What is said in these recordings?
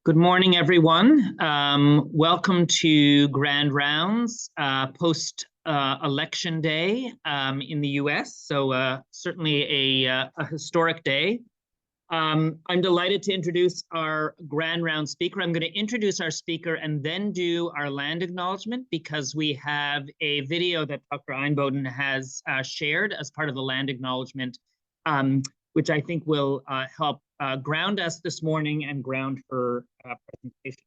Good morning, everyone. Welcome to Grand Rounds post-election day in the US. So certainly a historic day. I'm delighted to introduce our Grand Round speaker. I'm going to introduce our speaker and then do our land acknowledgement because we have a video that Dr. Einboden has shared as part of the land acknowledgement, which I think will help ground us this morning and ground her presentation.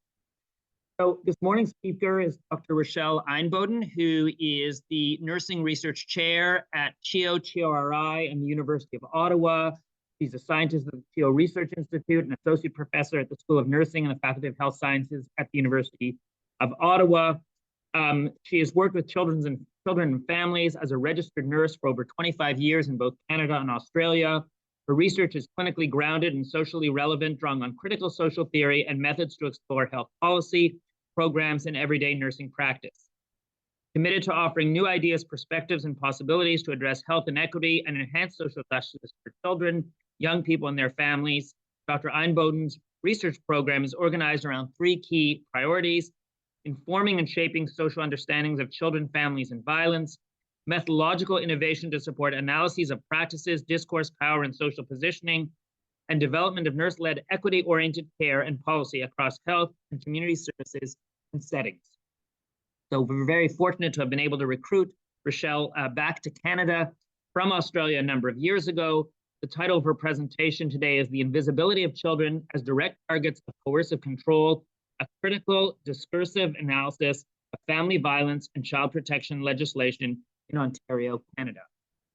So this morning's speaker is Dr. Rochelle Einboden, who is the Nursing Research Chair at CHEO, CHEO-RI, and the University of Ottawa. She's a scientist at the CHEO Research Institute, an associate professor at the School of Nursing and the Faculty of Health Sciences at the University of Ottawa. She has worked with children and families as a registered nurse for over 25 years in both Canada and Australia. Her research is clinically grounded and socially relevant, drawing on critical social theory and methods to explore health policy, programs, and everyday nursing practice. Committed to offering new ideas, perspectives, and possibilities to address health inequity and enhance social justice for children, young people, and their families, Dr. Einboden's research program is organized around three key priorities: informing and shaping social understandings of children, families, and violence; methodological innovation to support analyses of practices, discourse, power, and social positioning; and development of nurse-led equity-oriented care and policy across health and community services and settings. So we're very fortunate to have been able to recruit Rochelle back to Canada from Australia a number of years ago. The title of her presentation today is "The Invisibility of Children as Direct Targets of Coercive Control, a Critical Discursive Analysis of Family Violence and Child Protection Legislation in Ontario, Canada."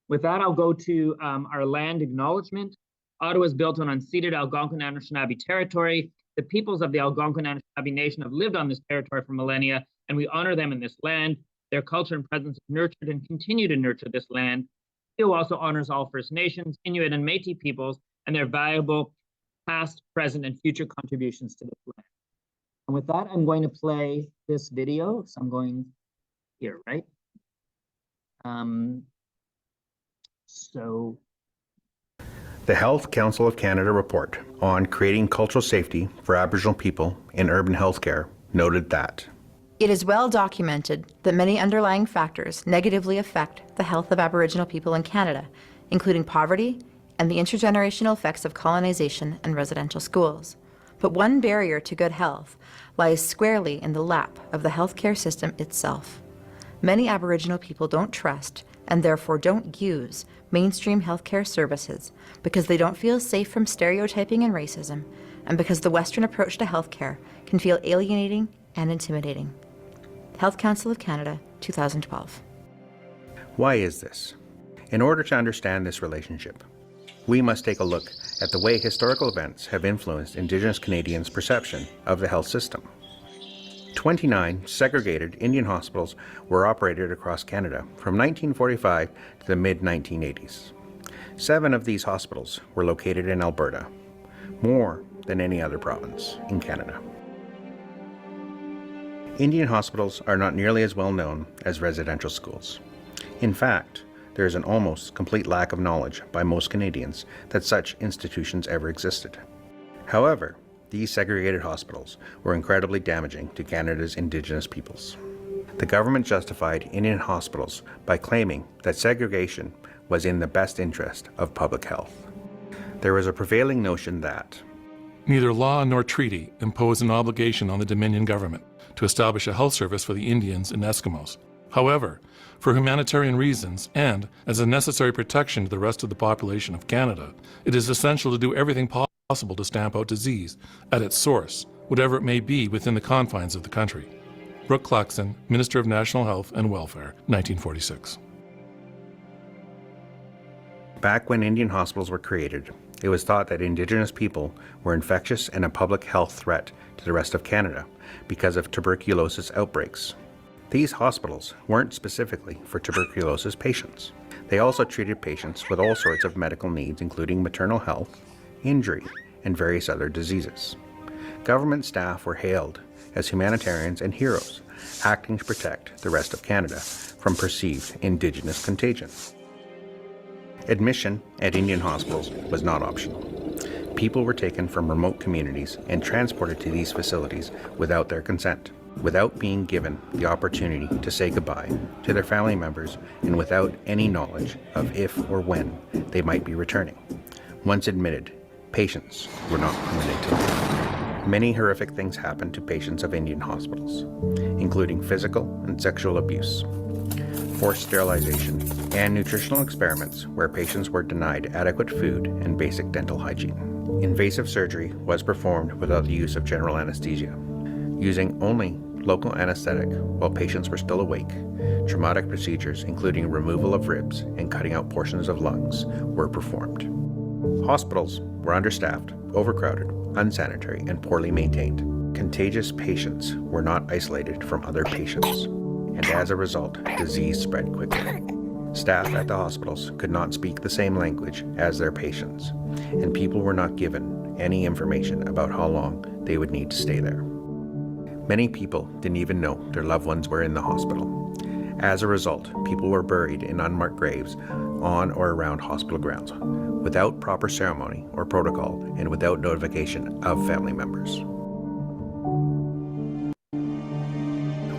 With that, I'll go to our land acknowledgement. Ottawa is built on unceded Algonquin-Anishinaabe territory. The peoples of the Algonquin-Anishinaabe Nation have lived on this territory for millennia, and we honor them in this land. Their culture and presence have nurtured and continue to nurture this land. CHEO also honors all First Nations, Inuit, and Métis peoples and their valuable past, present, and future contributions to this land. And with that, I'm going to play this video. So I'm going here, right? The Health Council of Canada report on creating cultural safety for Aboriginal people in urban healthcare noted that it is well documented that many underlying factors negatively affect the health of Aboriginal people in Canada, including poverty and the intergenerational effects of colonization and residential schools. But one barrier to good health lies squarely in the lap of the healthcare system itself. Many Aboriginal people don't trust and therefore don't use mainstream healthcare services because they don't feel safe from stereotyping and racism, and because the Western approach to healthcare can feel alienating and intimidating. Health Council of Canada, 2012. Why is this? In order to understand this relationship, we must take a look at the way historical events have influenced Indigenous Canadians' perception of the health system. 29 segregated Indian hospitals were operated across Canada from 1945 to the mid-1980s. 7 of these hospitals were located in Alberta, more than any other province in Canada. Indian hospitals are not nearly as well known as residential schools. In fact, there is an almost complete lack of knowledge by most Canadians that such institutions ever existed. However, these segregated hospitals were incredibly damaging to Canada's Indigenous peoples. The government justified Indian hospitals by claiming that segregation was in the best interest of public health. There was a prevailing notion that neither law nor treaty impose an obligation on the Dominion government to establish a health service for the Indians and Eskimos. However, for humanitarian reasons and as a necessary protection to the rest of the population of Canada, it is essential to do everything possible to stamp out disease at its source, whatever it may be within the confines of the country. Brooke Claxon, Minister of National Health and Welfare, 1946. Back when Indian hospitals were created, it was thought that Indigenous people were infectious and a public health threat to the rest of Canada because of tuberculosis outbreaks. These hospitals weren't specifically for tuberculosis patients. They also treated patients with all sorts of medical needs, including maternal health, injury, and various other diseases. Government staff were hailed as humanitarians and heroes, acting to protect the rest of Canada from perceived Indigenous contagion. Admission at Indian hospitals was not optional. People were taken from remote communities and transported to these facilities without their consent, without being given the opportunity to say goodbye to their family members, and without any knowledge of if or when they might be returning. Once admitted, patients were not permitted to leave. Many horrific things happened to patients of Indian hospitals, including physical and sexual abuse, forced sterilization, and nutritional experiments where patients were denied adequate food and basic dental hygiene. Invasive surgery was performed without the use of general anesthesia, using only local anesthetic while patients were still awake. Traumatic procedures, including removal of ribs and cutting out portions of lungs, were performed. Hospitals were understaffed, overcrowded, unsanitary, and poorly maintained. Contagious patients were not isolated from other patients, and as a result, disease spread quickly. Staff at the hospitals could not speak the same language as their patients, and people were not given any information about how long they would need to stay there. Many people didn't even know their loved ones were in the hospital. As a result, people were buried in unmarked graves on or around hospital grounds, without proper ceremony or protocol, and without notification of family members.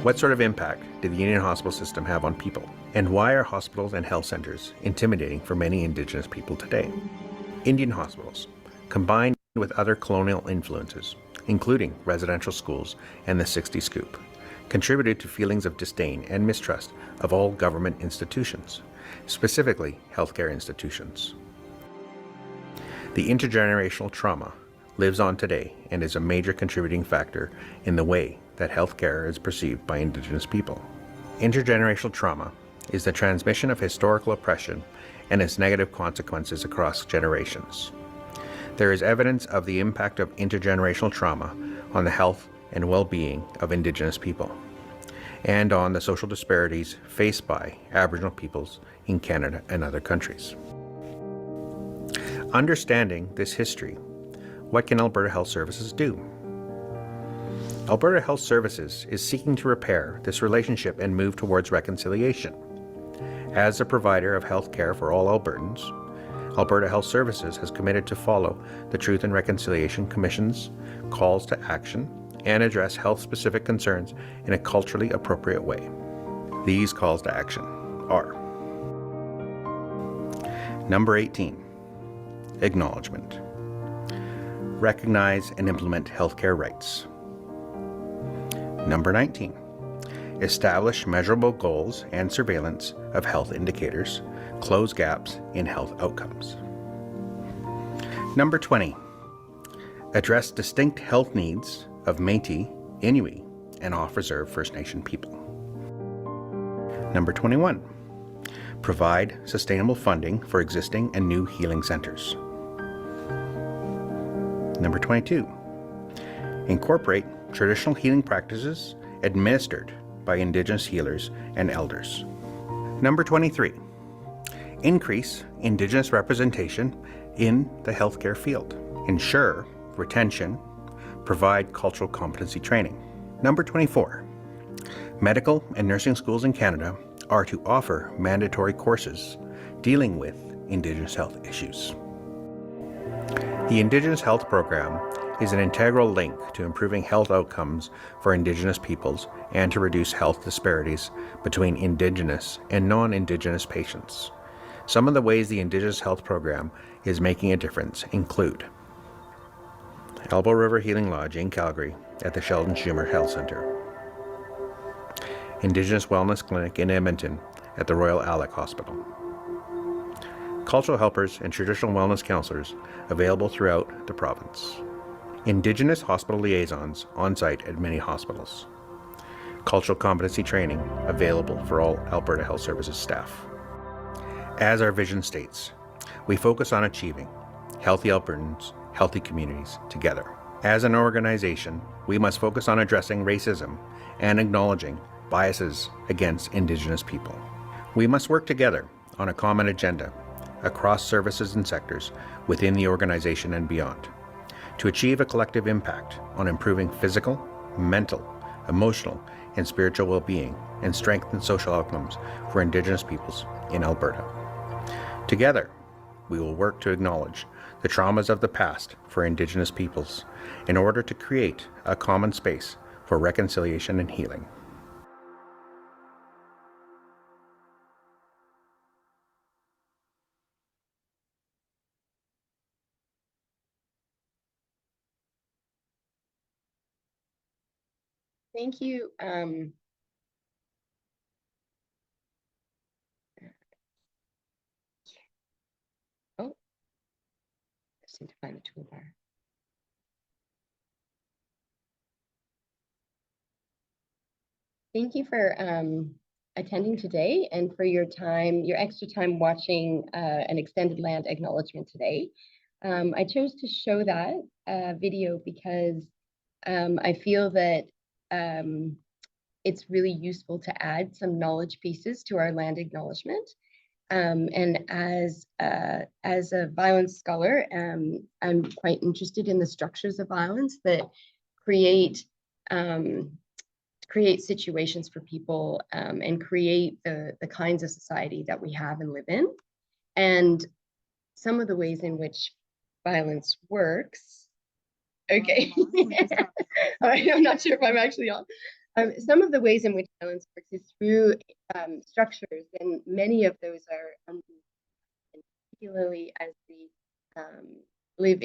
What sort of impact did the Indian hospital system have on people? And why are hospitals and health centers intimidating for many Indigenous people today? Indian hospitals, combined with other colonial influences, including residential schools and the 60 Scoop, contributed to feelings of disdain and mistrust of all government institutions, specifically healthcare institutions. The intergenerational trauma lives on today and is a major contributing factor in the way that healthcare is perceived by Indigenous people. Intergenerational trauma is the transmission of historical oppression and its negative consequences across generations. There is evidence of the impact of intergenerational trauma on the health and well-being of Indigenous people, and on the social disparities faced by Aboriginal peoples in Canada and other countries. Understanding this history, what can Alberta Health Services do? Alberta Health Services is seeking to repair this relationship and move towards reconciliation. As a provider of health care for all Albertans, Alberta Health Services has committed to follow the Truth and Reconciliation Commission's calls to action and address health-specific concerns in a culturally appropriate way. These calls to action are: Number 18, acknowledgement. Recognize and implement healthcare rights. Number 19, establish measurable goals and surveillance of health indicators, close gaps in health outcomes. Number 20, address distinct health needs of Métis, Inuit, and off-reserve First Nation people. Number 21, provide sustainable funding for existing and new healing centers. Number 22, incorporate traditional healing practices administered by Indigenous healers and elders. Number 23, increase Indigenous representation in the healthcare field. Ensure retention, provide cultural competency training. Number 24, medical and nursing schools in Canada are to offer mandatory courses dealing with Indigenous health issues. The Indigenous Health Program is an integral link to improving health outcomes for Indigenous peoples and to reduce health disparities between Indigenous and non-Indigenous patients. Some of the ways the Indigenous Health Program is making a difference include Elbow River Healing Lodge in Calgary at the Sheldon Schumer Health Centre, Indigenous Wellness Clinic in Edmonton at the Royal Alec Hospital, cultural helpers and traditional wellness counselors available throughout the province, Indigenous hospital liaisons on site at many hospitals, cultural competency training available for all Alberta Health Services staff. As our vision states, we focus on achieving healthy Albertans, healthy communities together. As an organization, we must focus on addressing racism and acknowledging biases against Indigenous people. We must work together on a common agenda across services and sectors within the organization and beyond to achieve a collective impact on improving physical, mental, emotional, and spiritual well-being and strengthen social outcomes for Indigenous peoples in Alberta. Together, we will work to acknowledge the traumas of the past for Indigenous peoples in order to create a common space for reconciliation and healing. Thank you. Oh, I just need to find the toolbar. Thank you for attending today and for your time, your extra time watching an extended land acknowledgement today. I chose to show that video because I feel that it's really useful to add some knowledge pieces to our land acknowledgement. And as a violence scholar, I'm quite interested in the structures of violence that create situations for people and create the kinds of society that we have and live in. And some of the ways in which violence works. Okay. I'm not sure if I'm actually on. Some of the ways in which violence works is through structures, and many of those are particularly as we live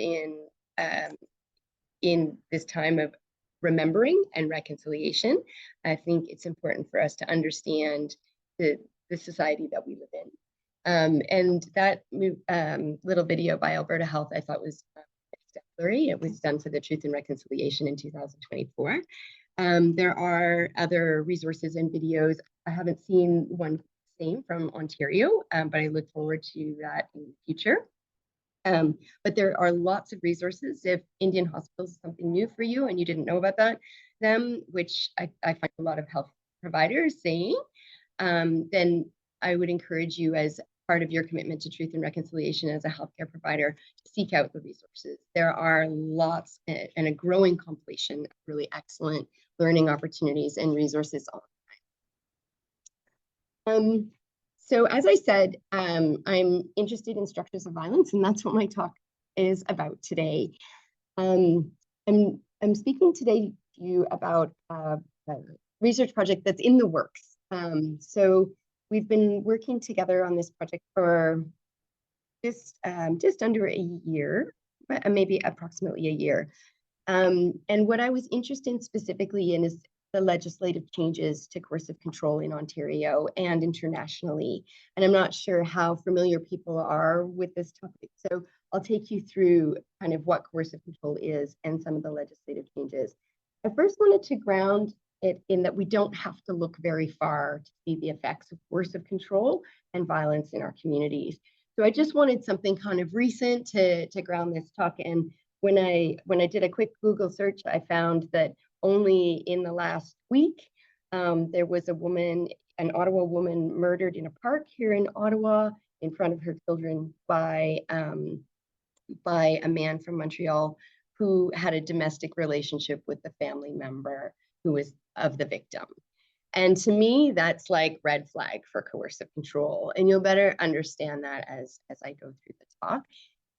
in this time of remembering and reconciliation. I think it's important for us to understand the society that we live in. And that little video by Alberta Health I thought was exemplary. It was done for the Truth and Reconciliation in 2024. There are other resources and videos. I haven't seen one same from Ontario, but I look forward to that in the future. But there are lots of resources. If Indian hospitals is something new for you and you didn't know about them, which I find a lot of health providers saying, then I would encourage you, as part of your commitment to truth and reconciliation as a healthcare provider, to seek out the resources. There are lots and a growing compilation of really excellent learning opportunities and resources online. So as I said, I'm interested in structures of violence, and that's what my talk is about today. I'm speaking today to you about a research project that's in the works. So we've been working together on this project for just under a year, maybe approximately a year. And what I was interested specifically in is the legislative changes to coercive control in Ontario and internationally. And I'm not sure how familiar people are with this topic. So I'll take you through kind of what coercive control is and some of the legislative changes. I first wanted to ground it in that we don't have to look very far to see the effects of coercive control and violence in our communities. So I just wanted something kind of recent to ground this talk in. When I did a quick Google search, I found that only in the last week, there was a woman, an Ottawa woman, murdered in a park here in Ottawa in front of her children by a man from Montreal who had a domestic relationship with the family member who was of the victim. And to me, that's like red flag for coercive control. And you'll better understand that as I go through the talk.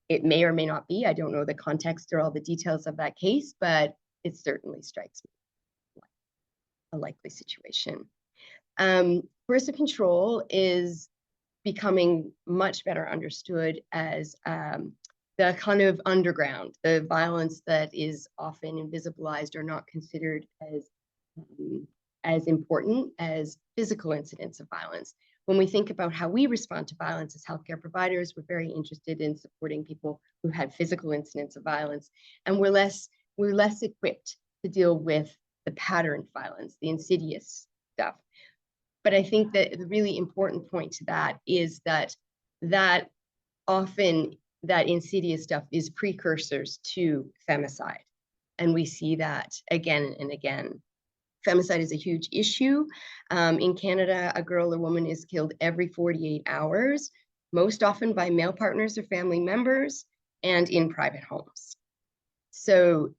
It may or may not be. I don't know the context or all the details of that case, but it certainly strikes me like a likely situation. Coercive control is becoming much better understood as the kind of underground, the violence that is often invisibilized or not considered as important as physical incidents of violence. When we think about how we respond to violence as healthcare providers, we're very interested in supporting people who had physical incidents of violence, and we're less equipped to deal with the patterned violence, the insidious stuff. But I think that the really important point to that is that often that insidious stuff is precursors to femicide. And we see that again and again. Femicide is a huge issue. In Canada, a girl or woman is killed every 48 hours, most often by male partners or family members, and in private homes. So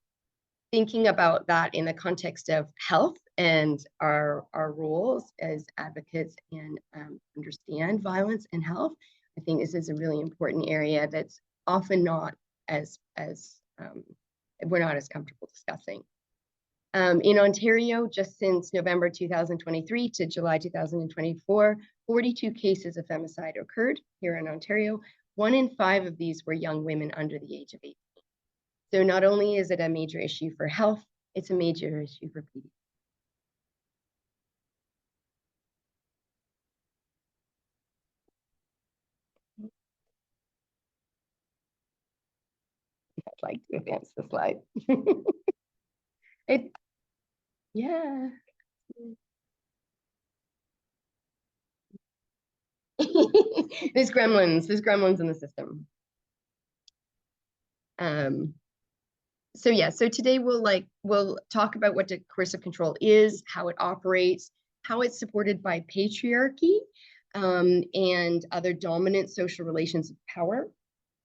thinking about that in the context of health and our roles as advocates and understand violence and health, I think this is a really important area that's often not we're not as comfortable discussing. In Ontario, just since November 2023 to July 2024, 42 cases of femicide occurred here in Ontario. 1 in 5 of these were young women under the age of 18. So not only is it a major issue for health, it's a major issue for pediatrics. I'd like to advance the slide. Yeah. There's gremlins in the system. So yeah, so today we'll talk about what coercive control is, how it operates, how it's supported by patriarchy, and other dominant social relations of power.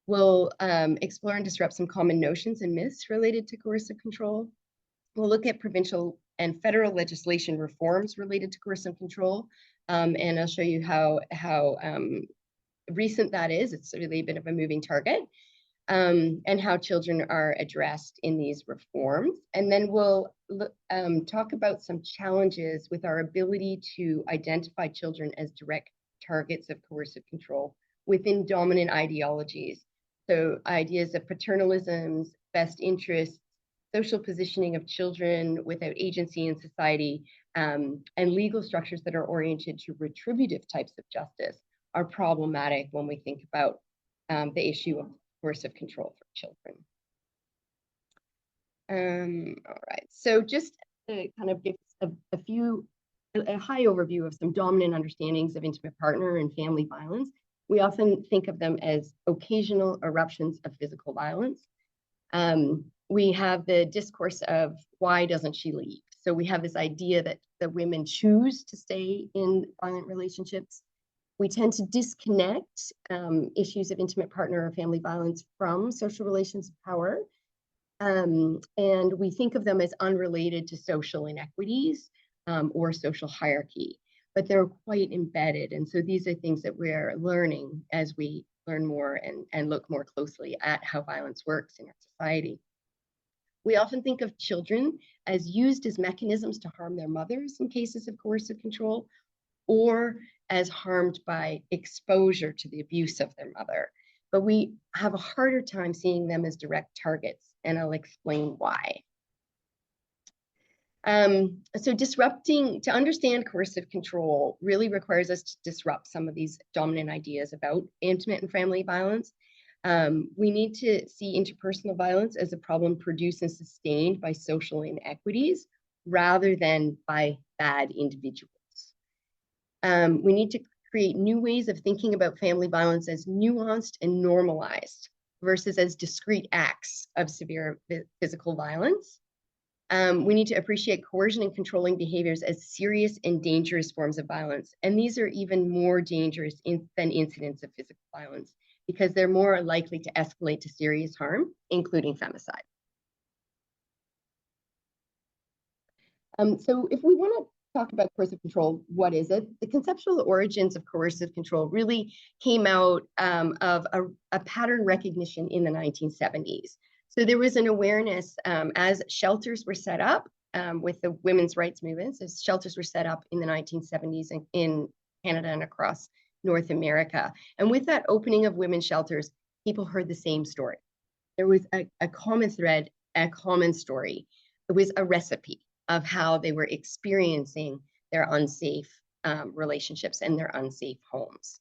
We'll explore and disrupt some common notions and myths related to coercive control. We'll look at provincial and federal legislation reforms related to coercive control, and I'll show you how recent that is. It's really a bit of a moving target, and how children are addressed in these reforms. And then we'll talk about some challenges with our ability to identify children as direct targets of coercive control within dominant ideologies. So ideas of paternalisms, best interests, social positioning of children without agency in society, and legal structures that are oriented to retributive types of justice are problematic when we think about the issue of coercive control for children. All right, so just to kind of give a high overview of some dominant understandings of intimate partner and family violence. We often think of them as occasional eruptions of physical violence. We have the discourse of why doesn't she leave? So we have this idea that the women choose to stay in violent relationships. We tend to disconnect issues of intimate partner or family violence from social relations of power. And we think of them as unrelated to social inequities or social hierarchy, but they're quite embedded. And so these are things that we're learning as we learn more and look more closely at how violence works in our society. We often think of children as used as mechanisms to harm their mothers in cases of coercive control, or as harmed by exposure to the abuse of their mother. But we have a harder time seeing them as direct targets, and I'll explain why. So to understand coercive control really requires us to disrupt some of these dominant ideas about intimate and family violence. We need to see interpersonal violence as a problem produced and sustained by social inequities rather than by bad individuals. We need to create new ways of thinking about family violence as nuanced and normalized versus as discrete acts of severe physical violence. We need to appreciate coercion and controlling behaviors as serious and dangerous forms of violence. And these are even more dangerous than incidents of physical violence because they're more likely to escalate to serious harm, including femicide. So if we want to talk about coercive control, what is it? The conceptual origins of coercive control really came out of a pattern recognition in the 1970s. So there was an awareness as shelters were set up with the women's rights movements, as shelters were set up in the 1970s in Canada and across North America. And with that opening of women's shelters, people heard the same story. There was a common thread, a common story. It was a recipe of how they were experiencing their unsafe relationships and their unsafe homes.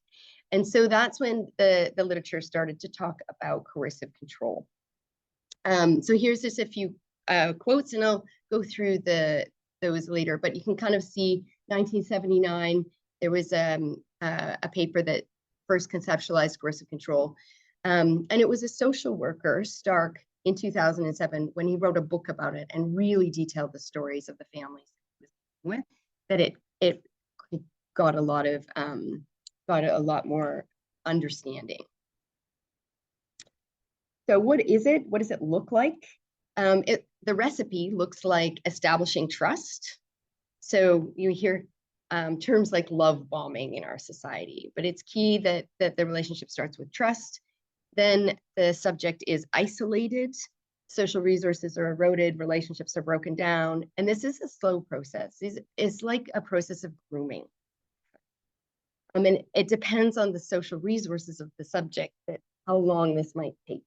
And so that's when the literature started to talk about coercive control. So here's just a few quotes, and I'll go through those later, but you can kind of see 1979, there was a paper that first conceptualized coercive control. And it was a social worker, Stark, in 2007, when he wrote a book about it and really detailed the stories of the families he was dealing with, that it got a lot more understanding. So what is it? What does it look like? The recipe looks like establishing trust. So you hear terms like love bombing in our society, but it's key that the relationship starts with trust, Then the subject is isolated, social resources are eroded, relationships are broken down, and this is a slow process. It's like a process of grooming. I mean, it depends on the social resources of the subject that how long this might take.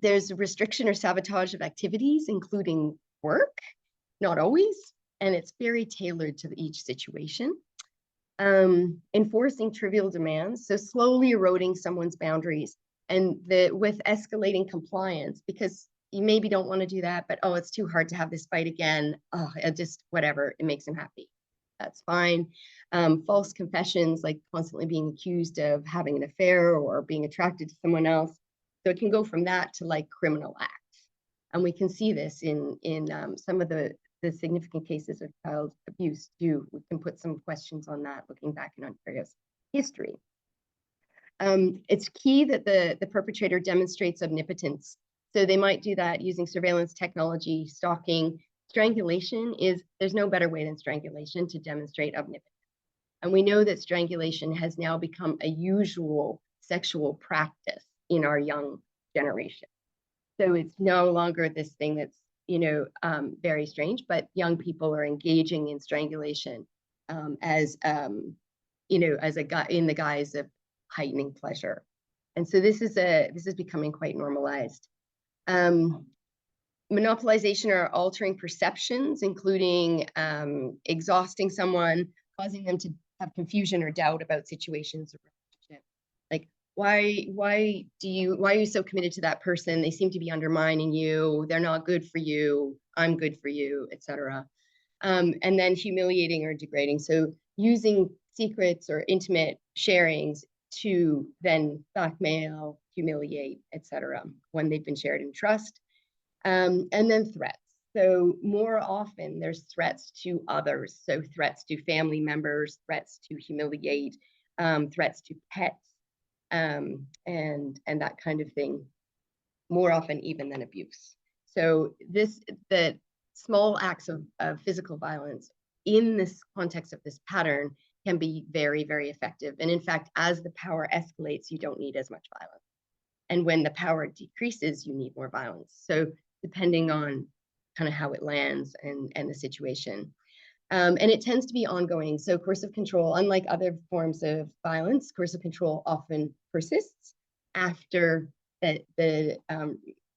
There's restriction or sabotage of activities, including work, not always, and it's very tailored to each situation. Enforcing trivial demands, so slowly eroding someone's boundaries, and with escalating compliance, because you maybe don't want to do that, but oh, it's too hard to have this fight again. Oh, just whatever, it makes them happy. That's fine. False confessions, like constantly being accused of having an affair or being attracted to someone else. So it can go from that to like criminal acts. And we can see this in some of the significant cases of child abuse too. We can put some questions on that looking back in Ontario's history. It's key that the perpetrator demonstrates omnipotence. So they might do that using surveillance technology, stalking. Strangulation there's no better way than strangulation to demonstrate omnipotence. And we know that strangulation has now become a usual sexual practice in our young generation. So it's no longer this thing that's, very strange, but young people are engaging in strangulation as a guy in the guise of heightening pleasure. And so this is becoming quite normalized. Monopolization or altering perceptions, including exhausting someone, causing them to have confusion or doubt about situations or relationships. Like, why are you so committed to that person? They seem to be undermining you. They're not good for you. I'm good for you, etc. And then humiliating or degrading. So using secrets or intimate sharings to then blackmail, humiliate, etc. when they've been shared in trust. And then threats. So more often there's threats to others. So threats to family members, threats to humiliate, threats to pets, and that kind of thing, more often even than abuse. So the small acts of physical violence in this context of this pattern can be very, very effective. And in fact, as the power escalates, you don't need as much violence. And when the power decreases, you need more violence. So depending on kind of how it lands and the situation. And it tends to be ongoing. So coercive control, unlike other forms of violence, coercive control often persists after the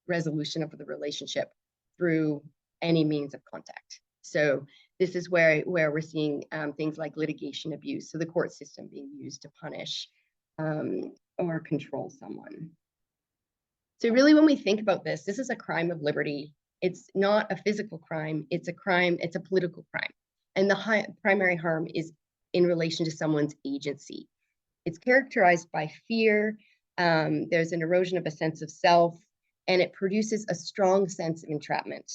resolution of the relationship through any means of contact. So this is where we're seeing things like litigation abuse, so the court system being used to punish or control someone. So really, when we think about this is a crime of liberty. It's not a physical crime, it's a crime, it's a political crime. And the primary harm is in relation to someone's agency. It's characterized by fear, there's an erosion of a sense of self, and it produces a strong sense of entrapment.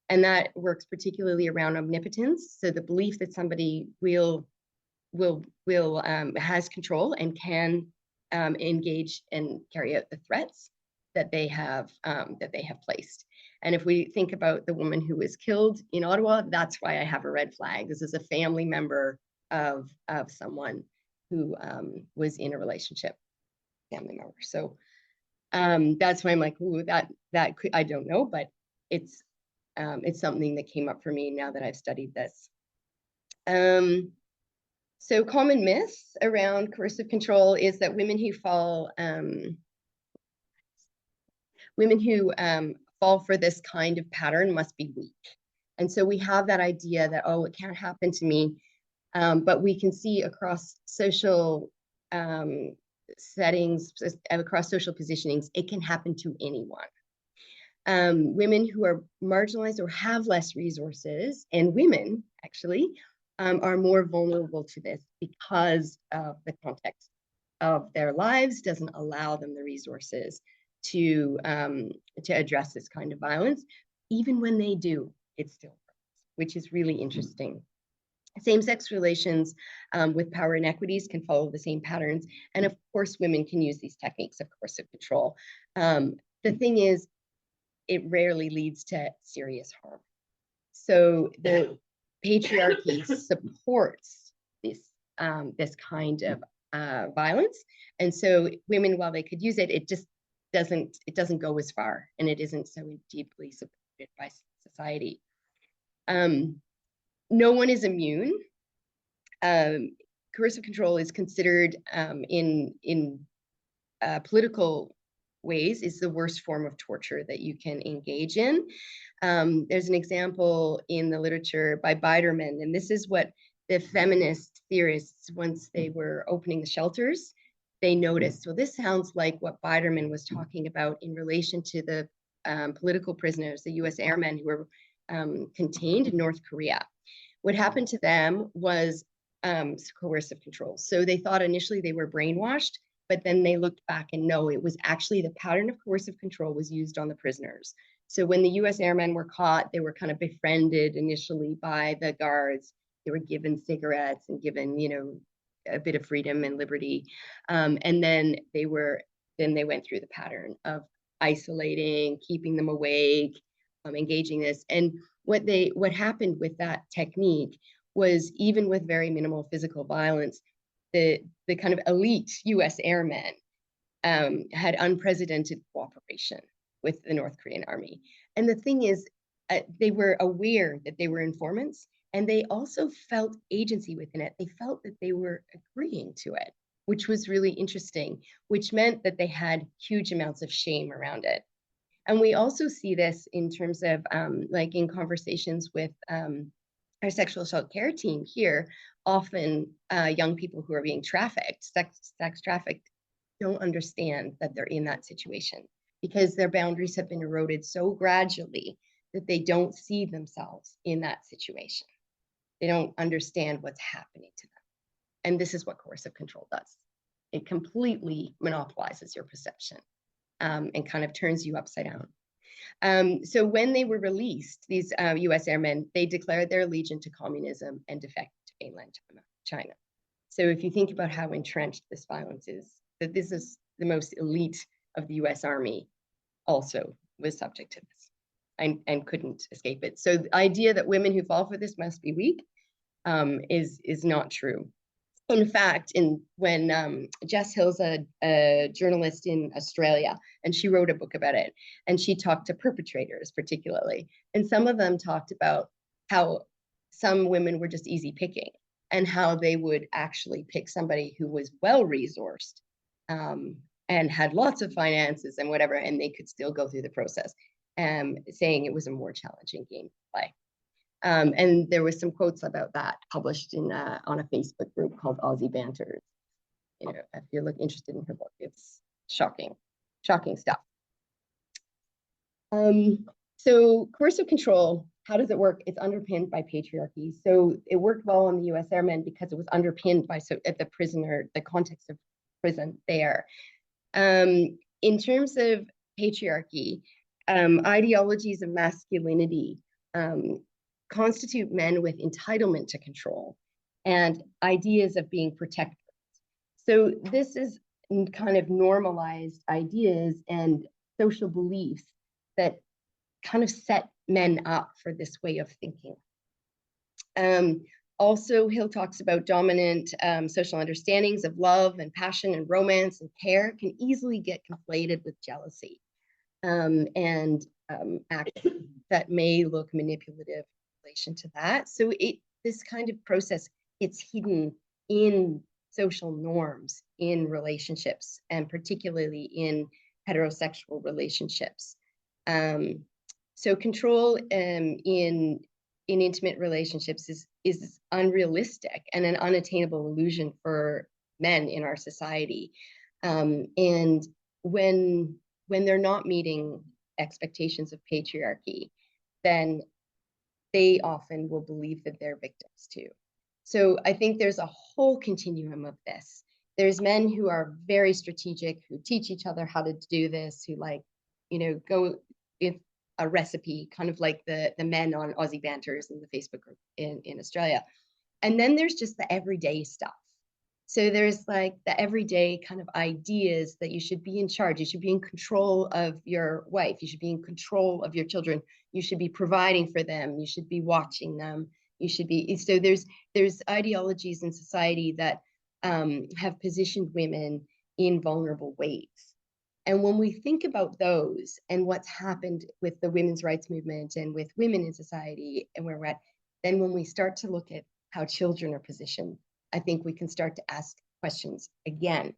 And that works particularly around omnipotence, so the belief that somebody has control and can engage and carry out the threats that they have placed. And if we think about the woman who was killed in Ottawa, that's why I have a red flag. This is a family member of someone who was in a relationship, family member. So that's why I'm like, ooh, that could, I don't know, but it's something that came up for me now that I've studied this. So common myths around coercive control is that women who fall for this kind of pattern must be weak. And so we have that idea that, oh, it can't happen to me. But we can see across social settings, across social positionings, it can happen to anyone. Women who are marginalized or have less resources, and women actually, are more vulnerable to this because of the context of their lives doesn't allow them the resources to address this kind of violence. Even when they do, it still works, which is really interesting. Same-sex relations with power inequities can follow the same patterns. And of course, women can use these techniques of coercive control. The thing is, it rarely leads to serious harm. So the patriarchy supports this kind of violence. And so women, while they could use it, it just doesn't go as far, and it isn't so deeply supported by society. No one is immune. Coercive control is considered in political ways is the worst form of torture that you can engage in. There's an example in the literature by Biderman, and this is what the feminist theorists, once they were opening the shelters, they noticed, well, this sounds like what Biderman was talking about in relation to the political prisoners, the US airmen who were contained in North Korea. What happened to them was coercive control. So they thought initially they were brainwashed, but then they looked back and no, it was actually the pattern of coercive control was used on the prisoners. So when the US airmen were caught, they were kind of befriended initially by the guards. They were given cigarettes and given, you know, a bit of freedom and liberty. And then they went through the pattern of isolating, keeping them awake, engaging this. And what happened with that technique was, even with very minimal physical violence, the kind of elite US airmen had unprecedented cooperation with the North Korean army. And the thing is, they were aware that they were informants, and they also felt agency within it. They felt that they were agreeing to it, which was really interesting, which meant that they had huge amounts of shame around it. And we also see this in terms of like in conversations with our sexual assault care team here. Often young people who are being trafficked, sex trafficked, don't understand that they're in that situation because their boundaries have been eroded so gradually that they don't see themselves in that situation. They don't understand what's happening to them. And this is what coercive control does. It completely monopolizes your perception and kind of turns you upside down. So when they were released, these US airmen, they declared their allegiance to communism and defected to mainland China. So if you think about how entrenched this violence is, that this is the most elite of the US Army also was subject to this and couldn't escape it. So the idea that women who fall for this must be weak is not true. In fact, when Jess Hill's a journalist in Australia, and she wrote a book about it, and she talked to perpetrators particularly, and some of them talked about how some women were just easy picking, and how they would actually pick somebody who was well-resourced and had lots of finances and whatever, and they could still go through the process, saying it was a more challenging game to play. And there was some quotes about that published in on a Facebook group called Aussie Banters. You know, if you're interested in her book, it's shocking stuff. So coercive control, how does it work? It's underpinned by patriarchy. So it worked well on the US airmen because it was underpinned by the context of prison there. In terms of patriarchy, ideologies of masculinity constitute men with entitlement to control and ideas of being protectors. So this is kind of normalized ideas and social beliefs that kind of set men up for this way of thinking. Also, Hill talks about dominant social understandings of love and passion and romance and care can easily get conflated with jealousy and actions that may look manipulative in relation to that. So this kind of process, it's hidden in social norms in relationships, and particularly in heterosexual relationships. So control in intimate relationships is unrealistic and an unattainable illusion for men in our society. And when they're not meeting expectations of patriarchy, then they often will believe that they're victims too. So I think there's a whole continuum of this. There's men who are very strategic, who teach each other how to do this, who go with a recipe, kind of like the men on Aussie Banters in the Facebook group in Australia. And then there's just the everyday stuff. So there's like the everyday kind of ideas that you should be in charge. You should be in control of your wife. You should be in control of your children. You should be providing for them. You should be watching them. You should be, so there's ideologies in society that have positioned women in vulnerable ways. And when we think about those and what's happened with the women's rights movement and with women in society and where we're at, then when we start to look at how children are positioned, I think we can start to ask questions again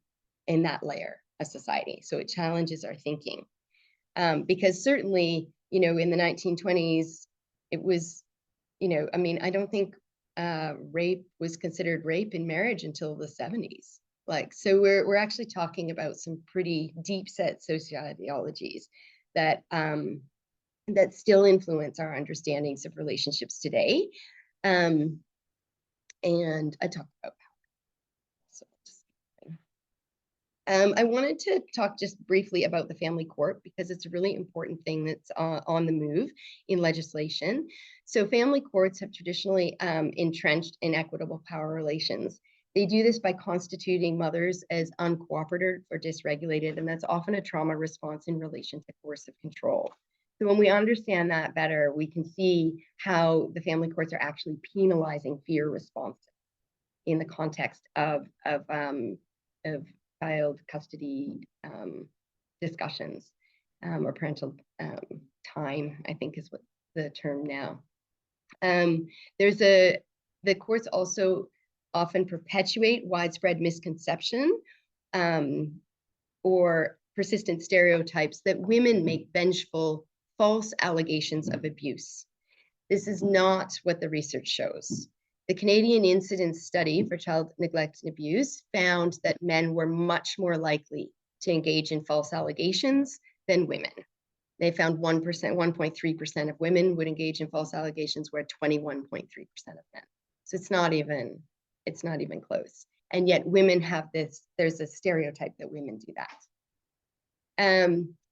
in that layer of society. So it challenges our thinking. Because certainly, you know, in the 1920s, it was, you know, I mean, I don't think rape was considered rape in marriage until the 70s. Like, so we're actually talking about some pretty deep set socioideologies that that still influence our understandings of relationships today. And I talked about power. So I wanted to talk just briefly about the family court because it's a really important thing that's on the move in legislation. So family courts have traditionally entrenched inequitable power relations. They do this by constituting mothers as uncooperative or dysregulated, and that's often a trauma response in relation to coercive control. So when we understand that better, we can see how the family courts are actually penalizing fear responses in the context of child custody discussions or parental time, I think is what the term now. The courts also often perpetuate widespread misconception or persistent stereotypes that women make vengeful, false allegations of abuse. This is not what the research shows. The Canadian Incidence Study for Child Neglect and Abuse found that men were much more likely to engage in false allegations than women. They found 1.3% of women would engage in false allegations, where 21.3% of men. So it's not even close. And yet women have this, there's a stereotype that women do that.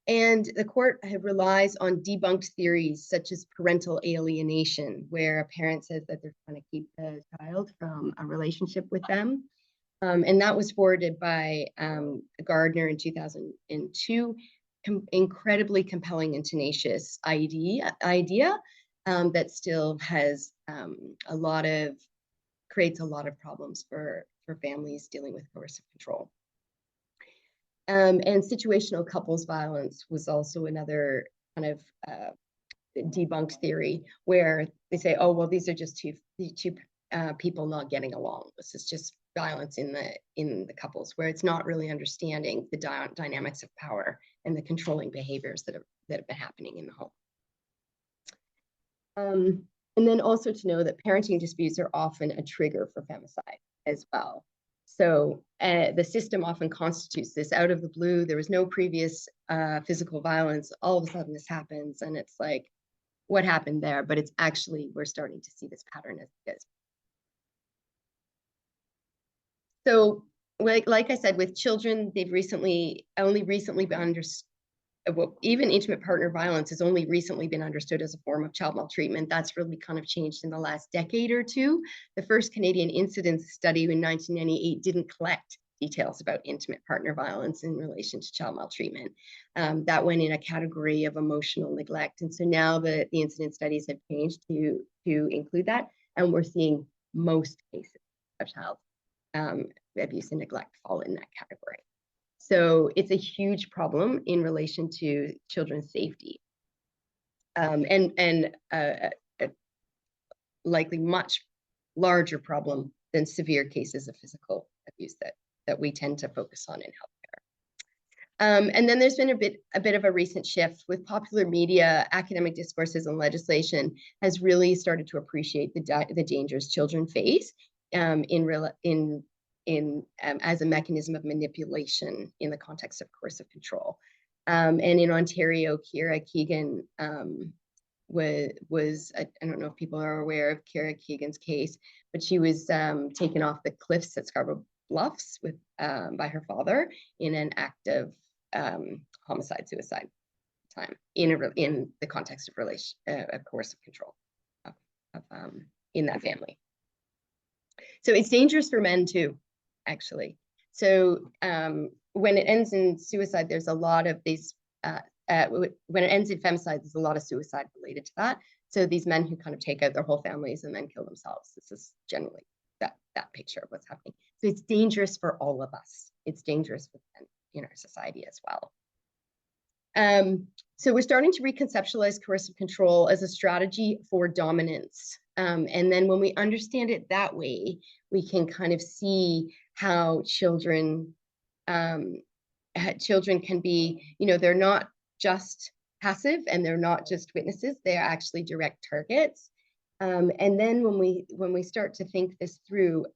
And the court relies on debunked theories such as parental alienation, where a parent says that they're trying to keep the child from a relationship with them. And that was forwarded by Gardner in 2002, incredibly compelling and tenacious idea that still has creates a lot of problems for families dealing with coercive control. And situational couples violence was also another kind of debunked theory, where they say, oh, well, these are just two people not getting along. This is just violence in the couples, where it's not really understanding the dynamics of power and the controlling behaviors that have been happening in the home. And then also to know that parenting disputes are often a trigger for femicide as well. So the system often constitutes this out of the blue. There was no previous physical violence. All of a sudden this happens, and it's like, what happened there? But it's actually, we're starting to see this pattern as it is. So like I said, with children, they've only recently been understood. Well, even intimate partner violence has only recently been understood as a form of child maltreatment. That's really kind of changed in the last decade or two. The first Canadian incidence study in 1998 didn't collect details about intimate partner violence in relation to child maltreatment. That went in a category of emotional neglect. And so now the incidence studies have changed to include that. And we're seeing most cases of child abuse and neglect fall in that category. So it's a huge problem in relation to children's safety, and a likely much larger problem than severe cases of physical abuse that we tend to focus on in healthcare. And then there's been a bit of a recent shift with popular media, academic discourses, and legislation has really started to appreciate the dangers children face as a mechanism of manipulation in the context of coercive control. And in Ontario, Ciara Keegan was I don't know if people are aware of Ciara Keegan's case, but she was taken off the cliffs at Scarborough Bluffs by her father in an act of homicide-suicide time in the context of coercive control in that family. So it's dangerous for men too, actually. So when it ends in suicide, there's a lot of these, when it ends in femicide, there's a lot of suicide related to that. So these men who kind of take out their whole families and then kill themselves. This is generally that picture of what's happening. So it's dangerous for all of us. It's dangerous in our society as well. So we're starting to reconceptualize coercive control as a strategy for dominance. And then when we understand it that way, we can kind of see how children can be, they're not just passive and they're not just witnesses, they're actually direct targets. And then when we start to think this through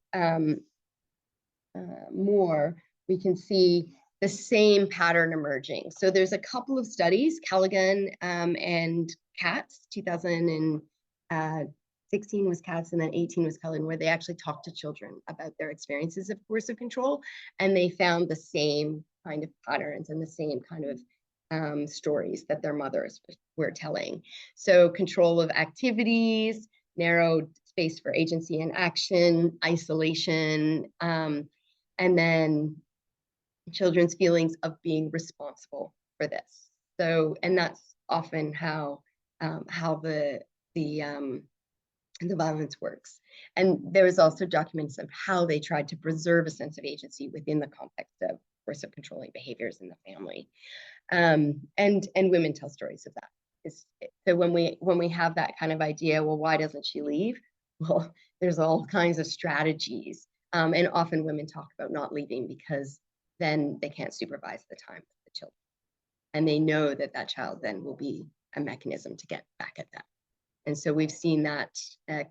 more, we can see the same pattern emerging. So there's a couple of studies, Callaghan and Katz, 2016 was Katz, and then 18 was Callaghan, where they actually talked to children about their experiences of coercive control, and they found the same kind of patterns and the same kind of stories that their mothers were telling. So control of activities, narrowed space for agency and action, isolation, and then children's feelings of being responsible for this. So, and that's often how the violence works. And there was also documents of how they tried to preserve a sense of agency within the context of coercive controlling behaviors in the family. And women tell stories of that. So when we have that kind of idea, well, why doesn't she leave? Well, there's all kinds of strategies. And often women talk about not leaving because then they can't supervise the time of the children. And they know that that child then will be a mechanism to get back at them. And so we've seen that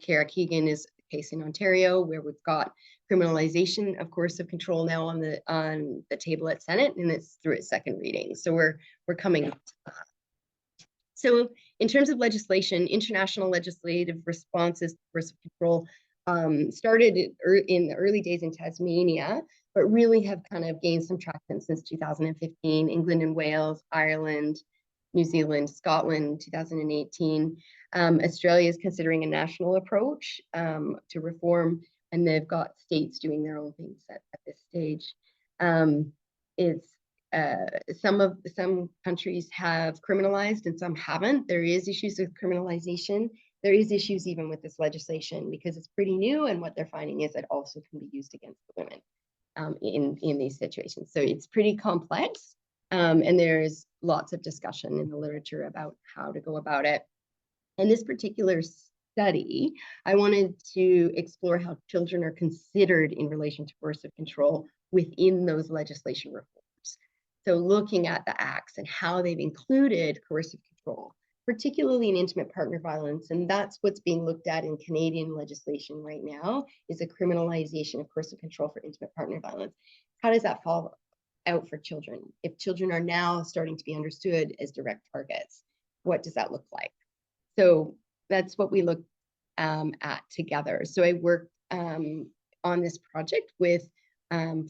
Carrick-Keegan is a case in Ontario where we've got criminalization of coercive control now on the table at Senate, and it's through its second reading. So we're coming up to that. So in terms of legislation, international legislative responses to coercive control started in the early days in Tasmania, but really have kind of gained some traction since 2015, England and Wales, Ireland, New Zealand, Scotland, 2018. Australia is considering a national approach to reform, and they've got states doing their own things at this stage. Some countries have criminalized and some haven't. There is issues with criminalization. There is issues even with this legislation because it's pretty new, and what they're finding is it also can be used against the women in these situations. So it's pretty complex, and there's lots of discussion in the literature about how to go about it. In this particular study, I wanted to explore how children are considered in relation to coercive control within those legislation reforms. So looking at the acts and how they've included coercive control, particularly in intimate partner violence, and that's what's being looked at in Canadian legislation right now, is a criminalization of coercive control for intimate partner violence. How does that fall out for children? If children are now starting to be understood as direct targets, what does that look like? So that's what we looked at together. So I worked on this project with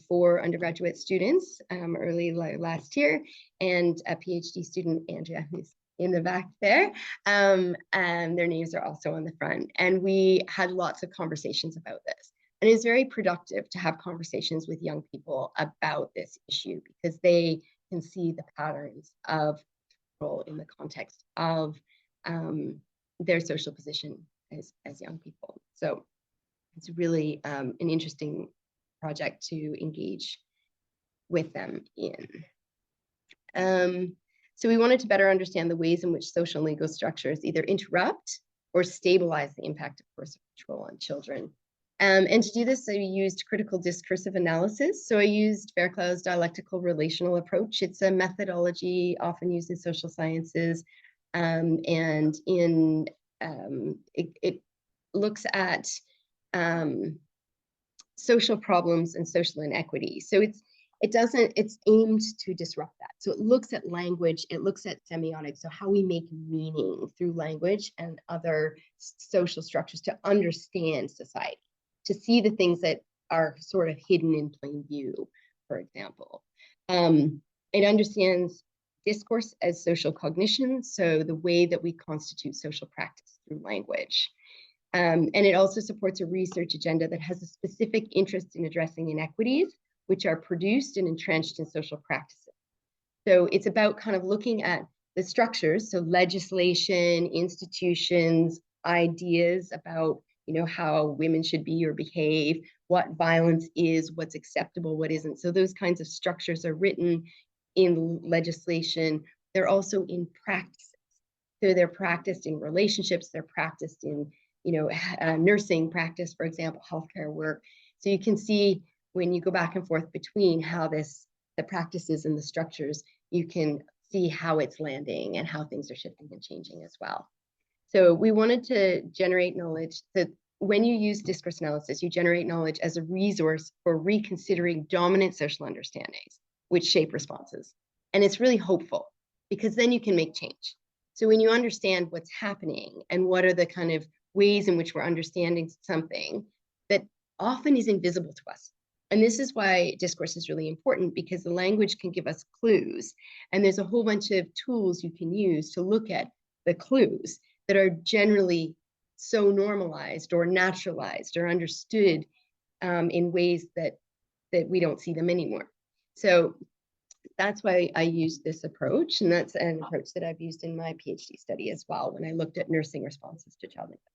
4 undergraduate students early last year, and a PhD student, Andrea, who's in the back there, and their names are also on the front. And we had lots of conversations about this. And it's very productive to have conversations with young people about this issue because they can see the patterns of control in the context of their social position as young people. So it's really an interesting project to engage with them in. So we wanted to better understand the ways in which social and legal structures either interrupt or stabilize the impact of coercive control on children. And to do this, I used critical discursive analysis. So I used Fairclough's dialectical relational approach. It's a methodology often used in social sciences, and it looks at social problems and social inequity. So it's aimed to disrupt that. So it looks at language, it looks at semiotics, so how we make meaning through language and other social structures to understand society, to see the things that are sort of hidden in plain view, for example. It understands discourse as social cognition, so the way that we constitute social practice through language. And it also supports a research agenda that has a specific interest in addressing inequities, which are produced and entrenched in social practices. So it's about kind of looking at the structures, so legislation, institutions, ideas about, how women should be or behave, what violence is, what's acceptable, what isn't. So those kinds of structures are written in legislation. They're also in practices. So they're practiced in relationships, they're practiced in, nursing practice, for example, healthcare work. So you can see when you go back and forth between how the practices and the structures, you can see how it's landing and how things are shifting and changing as well. So we wanted to generate knowledge that when you use discourse analysis, you generate knowledge as a resource for reconsidering dominant social understandings, which shape responses. And it's really hopeful because then you can make change. So when you understand what's happening and what are the kind of ways in which we're understanding something that often is invisible to us. And this is why discourse is really important, because the language can give us clues. And there's a whole bunch of tools you can use to look at the clues that are generally so normalized or naturalized or understood in ways that we don't see them anymore. So that's why I use this approach, and that's an approach that I've used in my PhD study as well when I looked at nursing responses to child neglect.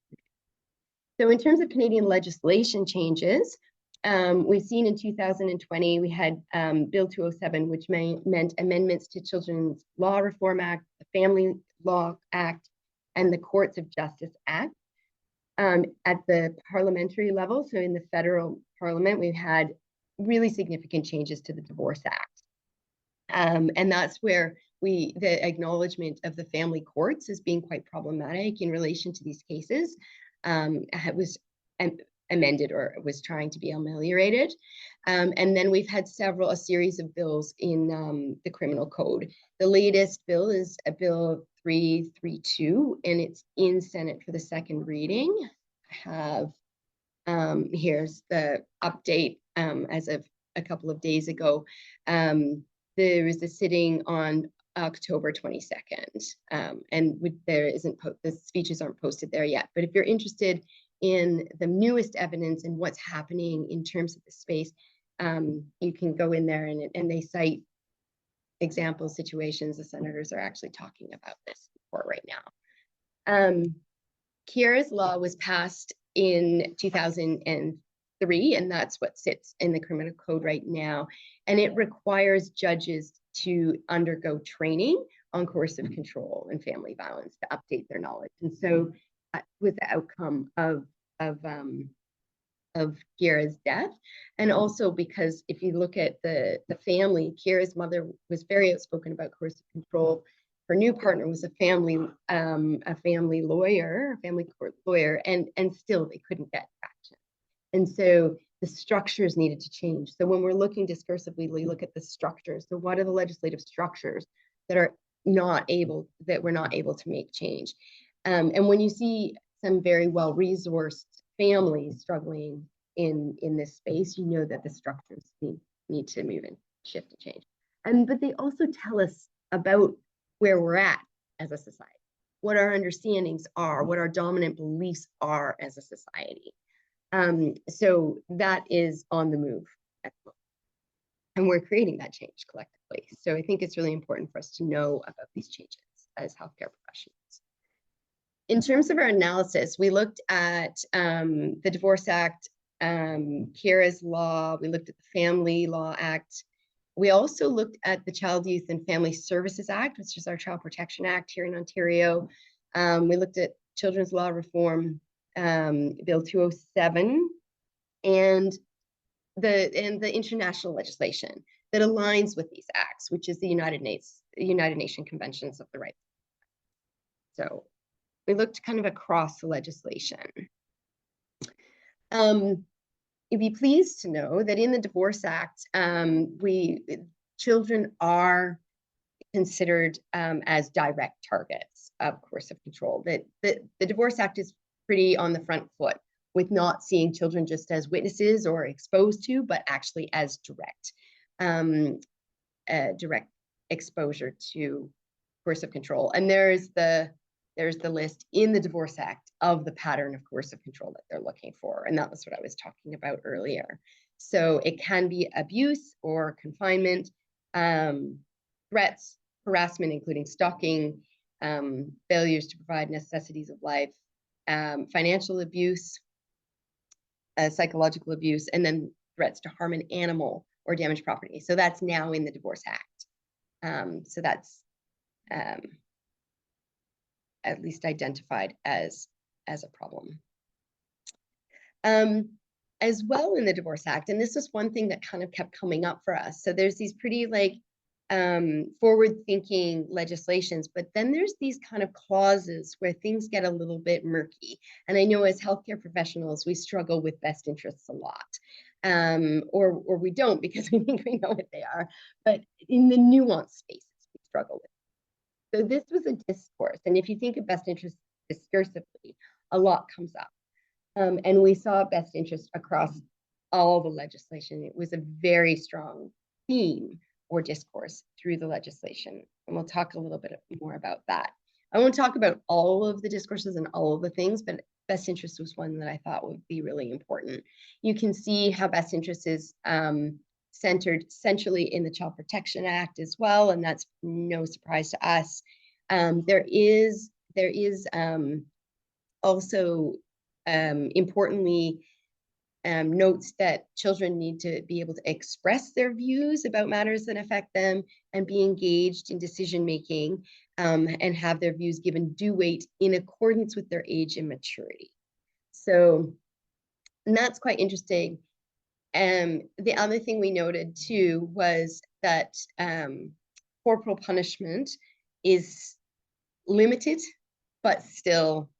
So in terms of Canadian legislation changes, we've seen in 2020, we had Bill 207, which meant amendments to Children's Law Reform Act, the Family Law Act, and the Courts of Justice Act. At the parliamentary level, so in the federal parliament, we've had really significant changes to the Divorce Act. And that's where the acknowledgement of the family courts as being quite problematic in relation to these cases was amended or was trying to be ameliorated. And then we've had a series of bills in the criminal code. The latest bill is a Bill 332, and it's in Senate for the second reading. I have, here's the update as of a couple of days ago. There is a sitting on October 22nd, and the speeches aren't posted there yet. But if you're interested in the newest evidence and what's happening in terms of the space, you can go in there and they cite example situations. The senators are actually talking about this for right now. Chiara's law was passed in 2003, and that's what sits in the criminal code right now. And it requires judges to undergo training on coercive control and family violence to update their knowledge. And so that was the outcome of Chiara's death. And also because if you look at the family, Chiara's mother was very outspoken about coercive control. Her new partner was a family lawyer, a family court lawyer, and still they couldn't get traction. And so the structures needed to change. So when we're looking discursively, we look at the structures. So what are the legislative structures that we're not able to make change? And when you see some very well-resourced families struggling in this space, you know that the structures need to move and shift and change. But they also tell us about where we're at as a society, what our understandings are, what our dominant beliefs are as a society. So that is on the move at the moment. And we're creating that change collectively. So I think it's really important for us to know about these changes as healthcare professionals. In terms of our analysis, we looked at the Divorce Act, Chiara's law, we looked at the Family Law Act. We also looked at the Child, Youth and Family Services Act, which is our Child Protection Act here in Ontario. We looked at Children's Law Reform, Bill 207, and the international legislation that aligns with these acts, which is the United Nations Conventions of the Rights. So we looked kind of across the legislation. You'd be pleased to know that in the Divorce Act, children are considered as direct targets of coercive control. That the Divorce Act is pretty on the front foot with not seeing children just as witnesses or exposed to, but actually as direct exposure to coercive control. And there's the list in the Divorce Act of the pattern of coercive control that they're looking for. And that was what I was talking about earlier. So it can be abuse or confinement, threats, harassment, including stalking, failures to provide necessities of life, financial abuse, psychological abuse, and then threats to harm an animal or damage property. So that's now in the Divorce Act. So that's at least identified as a problem. As well in the Divorce Act, and this is one thing that kind of kept coming up for us. So there's these pretty like forward-thinking legislations, but then there's these kind of clauses where things get a little bit murky. And I know as healthcare professionals, we struggle with best interests a lot, or we don't because we think we know what they are. But in the nuanced spaces, we struggle with. So this was a discourse, and if you think of best interest discursively, a lot comes up. And we saw best interest across all the legislation. It was a very strong theme or discourse through the legislation. And we'll talk a little bit more about that. I won't talk about all of the discourses and all of the things, but best interest was one that I thought would be really important. You can see how best interest is centered centrally in the Child Protection Act as well, and that's no surprise to us. There is also importantly, notes that children need to be able to express their views about matters that affect them and be engaged in decision-making and have their views given due weight in accordance with their age and maturity. So, and that's quite interesting. The other thing we noted too was that corporal punishment is limited, but still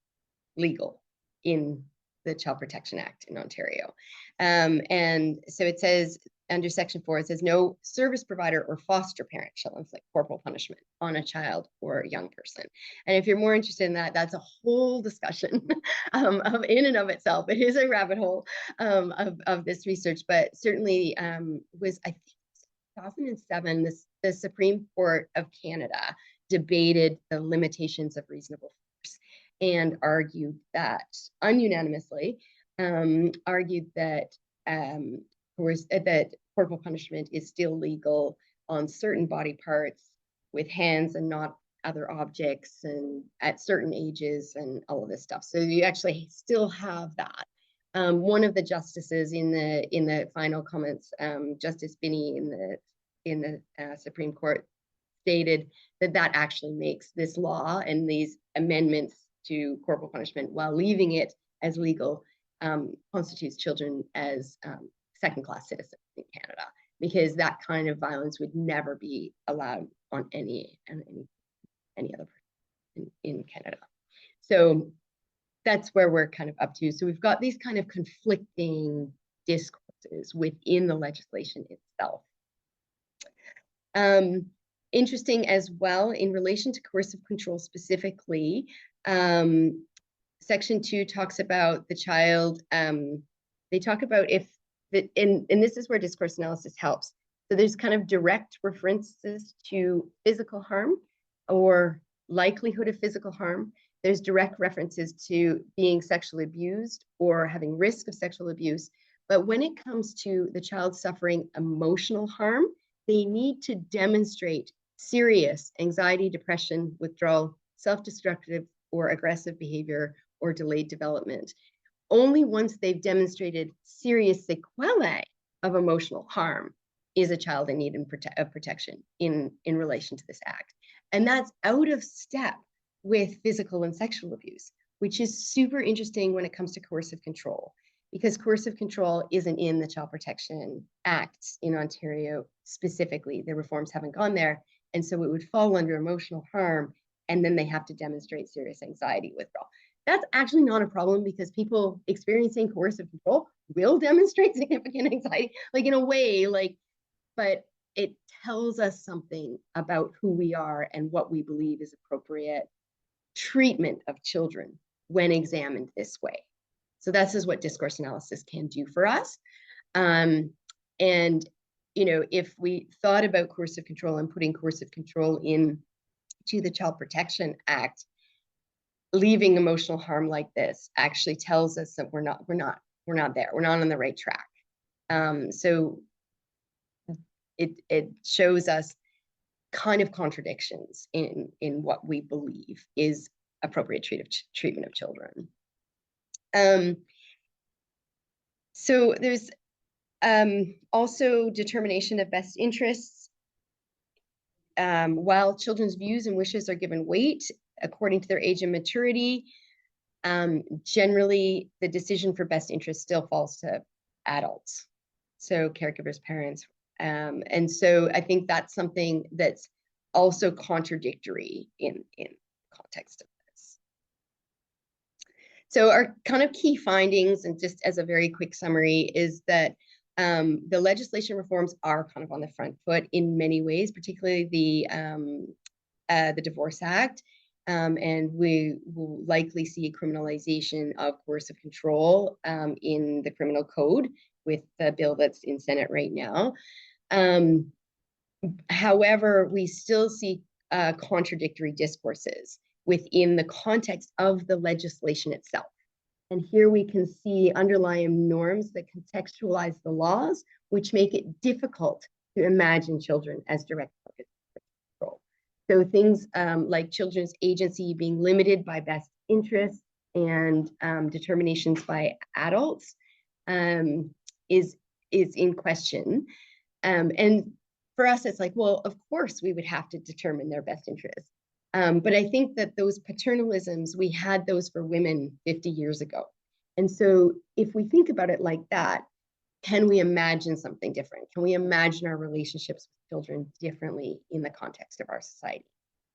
legal in the Child Protection Act in Ontario. And so it says under Section 4, it says no service provider or foster parent shall inflict corporal punishment on a child or a young person. And if you're more interested in that, that's a whole discussion in and of itself. It is a rabbit hole of this research, but certainly was, I think, 2007, the Supreme Court of Canada debated the limitations of reasonable force and argued that, ununanimously, argued that that corporal punishment is still legal on certain body parts with hands and not other objects and at certain ages and all of this stuff. So you actually still have that. One of the justices in the final comments, Justice Binney in the Supreme Court, stated that actually makes this law and these amendments to corporal punishment, while leaving it as legal, constitutes children as second-class citizens in Canada, because that kind of violence would never be allowed on any other person in Canada. So that's where we're kind of up to. So we've got these kind of conflicting discourses within the legislation itself. Interesting as well, in relation to coercive control specifically, Section 2 talks about the child, they talk about if, and this is where discourse analysis helps. So there's kind of direct references to physical harm or likelihood of physical harm. There's direct references to being sexually abused or having risk of sexual abuse. But when it comes to the child suffering emotional harm, they need to demonstrate serious anxiety, depression, withdrawal, self-destructive or aggressive behavior, or delayed development. Only once they've demonstrated serious sequelae of emotional harm is a child in need of protection in relation to this act. And that's out of step with physical and sexual abuse, which is super interesting when it comes to coercive control, because coercive control isn't in the Child Protection Act in Ontario specifically. The reforms haven't gone there. And so it would fall under emotional harm, and then they have to demonstrate serious anxiety withdrawal. That's actually not a problem, because people experiencing coercive control will demonstrate significant anxiety, like in a way, like, but it tells us something about who we are and what we believe is appropriate treatment of children when examined this way. So this is what discourse analysis can do for us. And, you know, if we thought about coercive control and putting coercive control in to the Child Protection Act, leaving emotional harm like this actually tells us that we're not there. We're not on the right track. So it shows us kind of contradictions in what we believe is appropriate treatment of children. So there's also determination of best interests. While children's views and wishes are given weight according to their age and maturity, generally the decision for best interest still falls to adults, so caregivers, parents. And so I think that's something that's also contradictory in context of this. So our kind of key findings, and just as a very quick summary, is that the legislation reforms are kind of on the front foot in many ways, particularly the Divorce Act. And we will likely see a criminalization of coercive control in the criminal code with the bill that's in Senate right now. However, we still see contradictory discourses within the context of the legislation itself. And here we can see underlying norms that contextualize the laws, which make it difficult to imagine children as direct targets of control. So things like children's agency being limited by best interests and determinations by adults is in question. And for us, it's like, well, of course we would have to determine their best interests. But I think that those paternalisms, we had those for women 50 years ago. And so if we think about it like that, can we imagine something different? Can we imagine our relationships with children differently in the context of our society?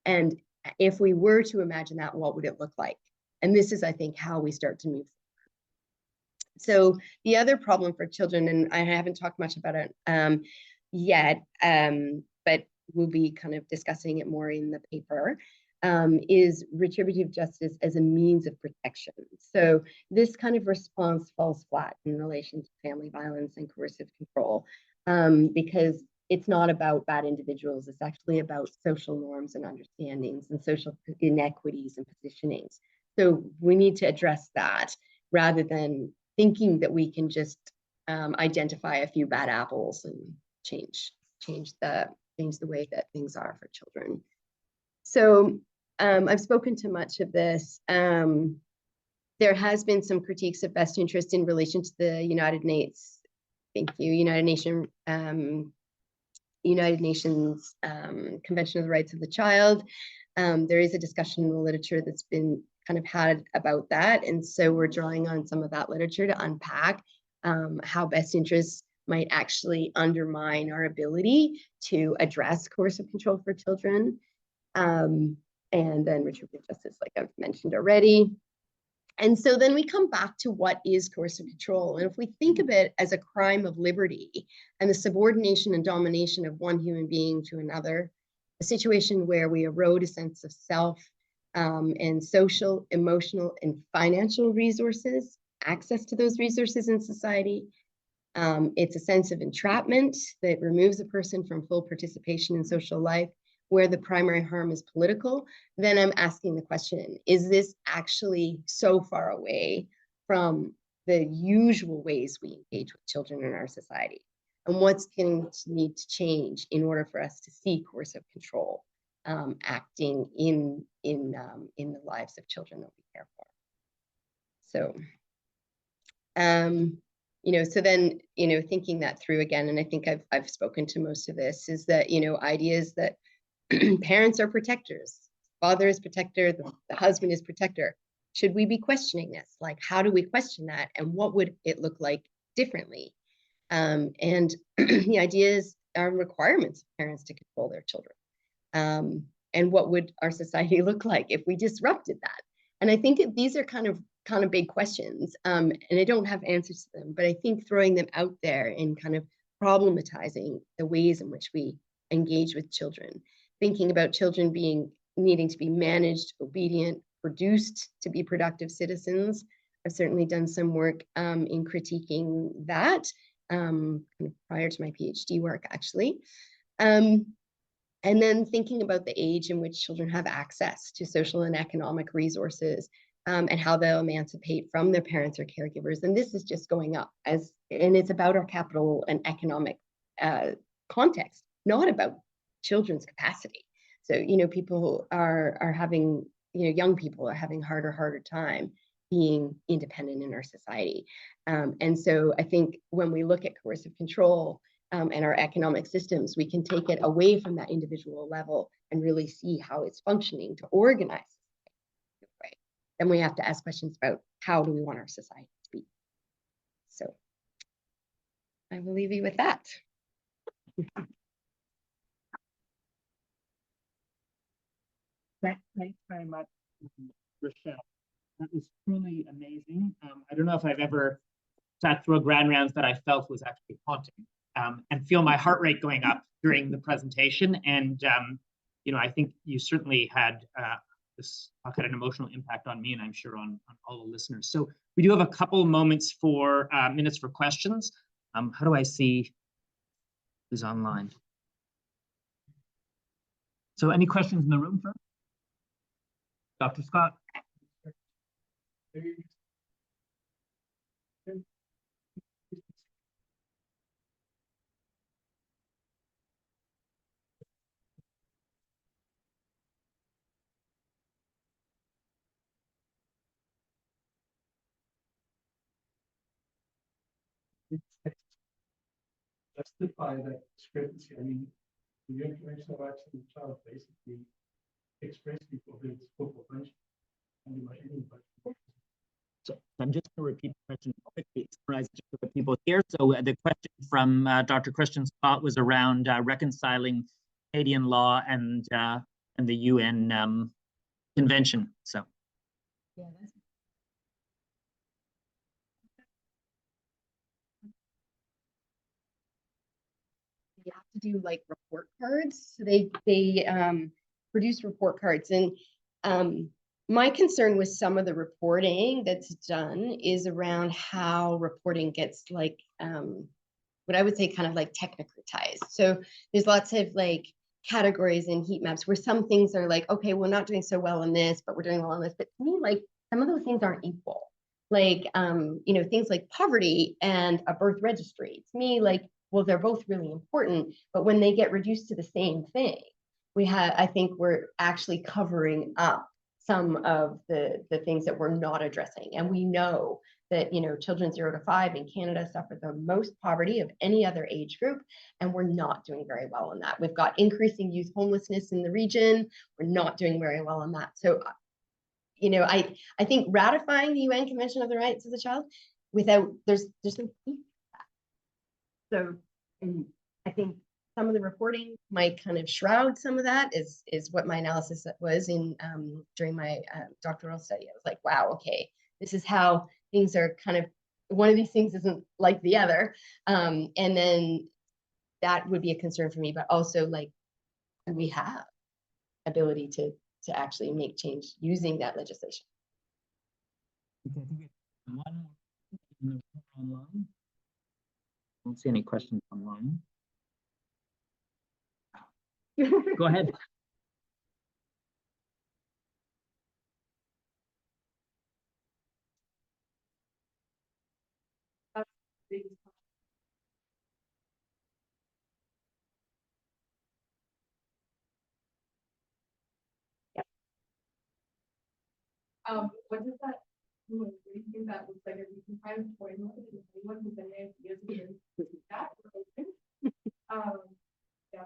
And if we were to imagine that, what would it look like? And this is, I think, how we start to move forward. So the other problem for children, and I haven't talked much about it yet, but we'll be kind of discussing it more in the paper, is retributive justice as a means of protection. So this kind of response falls flat in relation to family violence and coercive control, because it's not about bad individuals. It's actually about social norms and understandings and social inequities and positionings. So we need to address that rather than thinking that we can just identify a few bad apples and change the way that things are for children. So I've spoken to much of this. There has been some critiques of best interest in relation to the United Nations Convention of the Rights of the Child. There is a discussion in the literature that's been kind of had about that. And so we're drawing on some of that literature to unpack how best interests might actually undermine our ability to address coercive control for children. And then retributive justice, like I've mentioned already. And so then we come back to what is coercive control. And if we think of it as a crime of liberty and the subordination and domination of one human being to another, a situation where we erode a sense of self and social, emotional, and financial resources, access to those resources in society. It's a sense of entrapment that removes a person from full participation in social life, where the primary harm is political. Then I'm asking the question, is this actually so far away from the usual ways we engage with children in our society? And what's going to need to change in order for us to see coercive control acting in the lives of children that we care for? So, so then, thinking that through again, and I think I've spoken to most of this, is that, ideas that parents are protectors, father is protector, the husband is protector. Should we be questioning this? Like, how do we question that? And what would it look like differently? And the ideas are requirements of parents to control their children. And what would our society look like if we disrupted that? And I think these are kind of big questions, and I don't have answers to them, but I think throwing them out there and kind of problematizing the ways in which we engage with children, thinking about children needing to be managed, obedient, produced to be productive citizens. I've certainly done some work in critiquing that prior to my PhD work, actually. And then thinking about the age in which children have access to social and economic resources, and how they'll emancipate from their parents or caregivers. And this is just going up, and it's about our capital and economic context, not about children's capacity. So, people are having, young people are having harder time being independent in our society. And so I think when we look at coercive control and our economic systems, we can take it away from that individual level and really see how it's functioning to organize. Right. Then we have to ask questions about how do we want our society to be. So I will leave you with that. Thanks very much, Rochelle. That was truly amazing. I don't know if I've ever sat through a grand rounds that I felt was actually haunting, and feel my heart rate going up during the presentation. And you know, I think you certainly had this had an emotional impact on me, and I'm sure on all the listeners. So we do have a couple moments for minutes for questions. How do I see who's online? So any questions in the room first? Dr. Scott. Justify that discrepancy. I mean, the information about the child basically express people with scope of function. So I'm just going to repeat the question quickly, summarize it for the people here. So the question from Dr. Christian Scott was around reconciling Canadian law and the UN convention. So. Yeah, you have to do like report cards. So they produce report cards, and my concern with some of the reporting that's done is around how reporting gets like what I would say kind of like technocratized. So there's lots of like categories and heat maps where some things are like, okay, we're not doing so well on this, but we're doing well on this. But to me, like some of those things aren't equal. Like you know, things like poverty and a birth registry. To me, like, well, they're both really important, but when they get reduced to the same thing, I think we're actually covering up some of the things that we're not addressing. And we know that, you know, children 0 to 5 in Canada suffer the most poverty of any other age group, and we're not doing very well on that. We've got increasing youth homelessness in the region. We're not doing very well on that. So, you know, I think ratifying the UN Convention of the Rights of the Child without, there's no peace. So, and I think some of the reporting might kind of shroud some of that is what my analysis was in during my doctoral study. I was like, wow, okay, this is how things are kind of, one of these things isn't like the other. And then that would be a concern for me, but also like, do we have ability to actually make change using that legislation? Okay, I think we have one in the room online. I don't see any questions online. Go ahead. What does that do you think that looks like? If you can kind of point out if anyone has any ideas of that, yeah.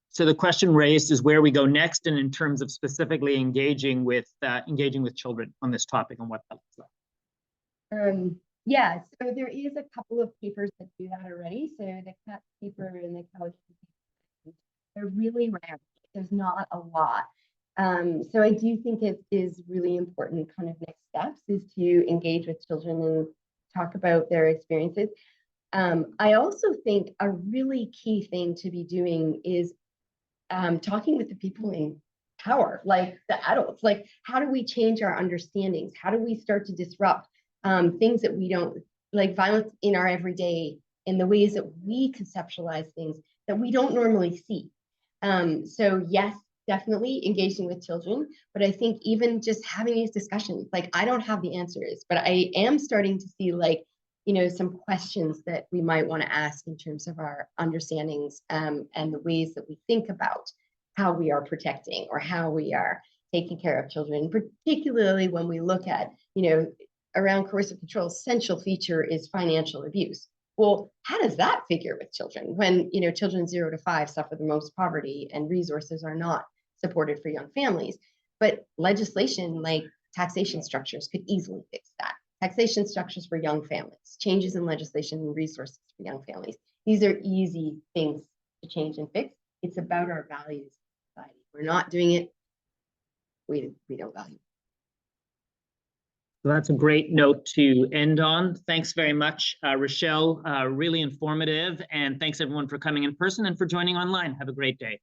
So the question raised is where we go next, and in terms of specifically engaging with children on this topic and what that looks like. Yeah, so there is a couple of papers that do that already. So the CAT paper and the college paper, they're really rare. There's not a lot. So I do think it is really important kind of next steps is to engage with children and talk about their experiences. I also think a really key thing to be doing is talking with the people in power, like the adults, like how do we change our understandings? How do we start to disrupt things that we don't, like violence in our everyday, in the ways that we conceptualize things that we don't normally see. So yes, definitely engaging with children, but I think even just having these discussions, like I don't have the answers, but I am starting to see like, you know, some questions that we might want to ask in terms of our understandings and the ways that we think about how we are protecting or how we are taking care of children, particularly when we look at around coercive control, essential feature is financial abuse. Well, how does that figure with children when, children 0 to 5 suffer the most poverty and resources are not supported for young families? But legislation like taxation structures could easily fix that. Taxation structures for young families, changes in legislation and resources for young families. These are easy things to change and fix. It's about our values in society. We're not doing it, we don't value. So that's a great note to end on. Thanks very much, Rochelle. Really informative. And thanks everyone for coming in person and for joining online. Have a great day.